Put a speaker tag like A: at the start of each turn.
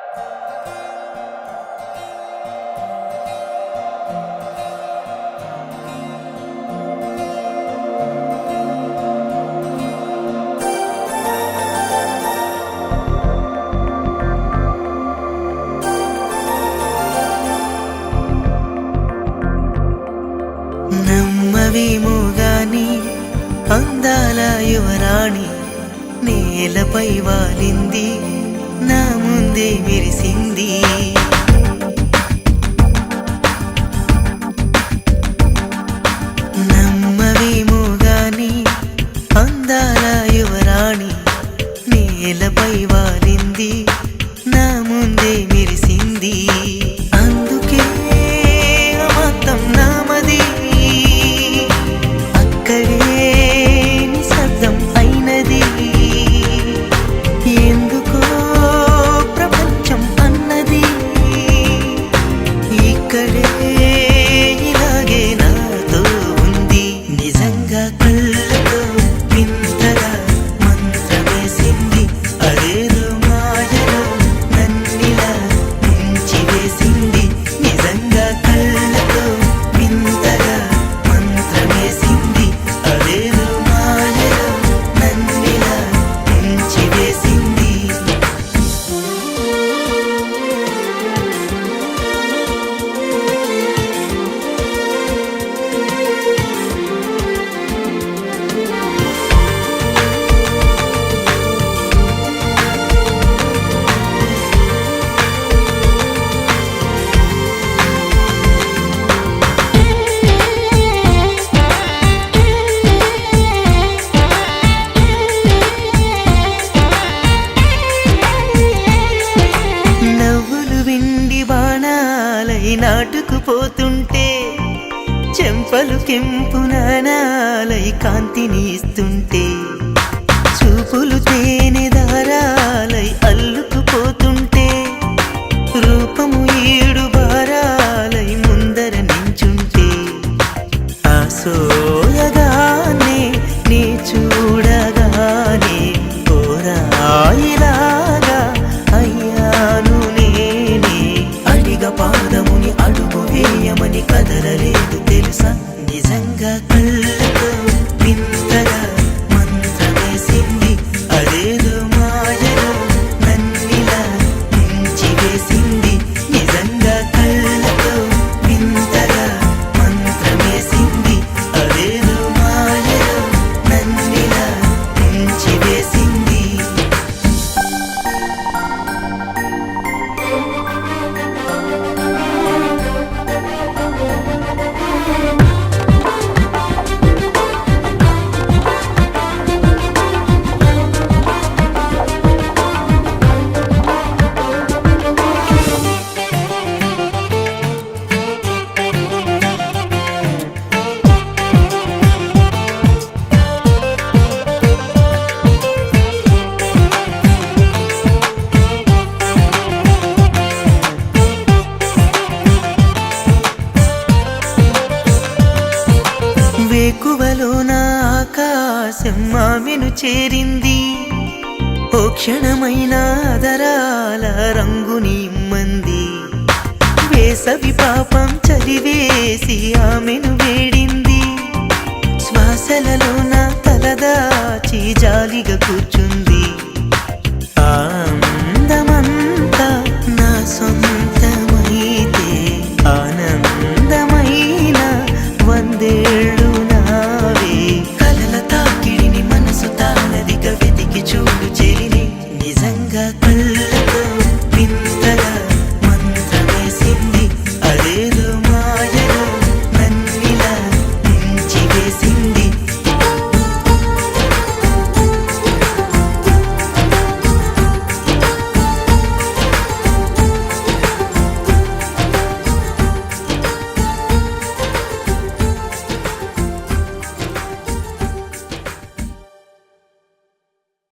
A: నమ్మవేమో గాని అందాల యువరాణి నేలపై వాలింది, నా ముందే మెరిసింది. నమ్మవేమో గాని అందాల యువరాణి నేలపై వాలింది, నా ముందే మెరిసింది. అందుకే అమాంతం నామది, అక్కడే నిశ్శబ్దం అయినది. ఎందుకో ప్రపంచం అన్నది ఇక్కడే ఇలాగే నాతో ఉంది. నిజంగా కళ్ళతో వింతగా మంత్రమేసింది, అదేదో మాయలో నన్నిలా ముంచివేసింది. నిజంగా కళ్ళతో వింతగా మంత్రమేసింది, అదేదో మాయలో నన్నిలా ముంచివేసింది. నవ్వులు విండి బాణాలై నాటుకుపోతుంటే, చెంపలు కెంపు నాణాలై కాంతిని ఇస్తుంటే, చూపులు తేనె దారాలై అల్లుకుపోతుంటే, రూపము ఏడు బారాలై ముందర నించుంటే, ఆ సోయగానే నీ చూడగానే ఓరాయిలాగా అయ్యాను నేనే. అడిగ పాదముని అడుగు వేయమని కదలలేదు తెలుసా. నిజంగా కళ్ళతో వింతగా మంత్రమేసింది, అదేదో మాయలో నన్నిలా ముంచివేసింది. నిజంగా కళ్ళతో వింతగా మంత్రమేసింది, అదేదో మాయలో నన్నిలా ముంచివేసింది. వేకువలో నా ఆకాశం ఆమెను చేరింది, ఓ క్షణమైన ఆదరాల రంగుని ఇమ్మంది. వేసవి పాపం చలివేసి ఆమెను వేడింది, శ్వాసలలో నా తలదాచి జాలిగా కూర్చుంది.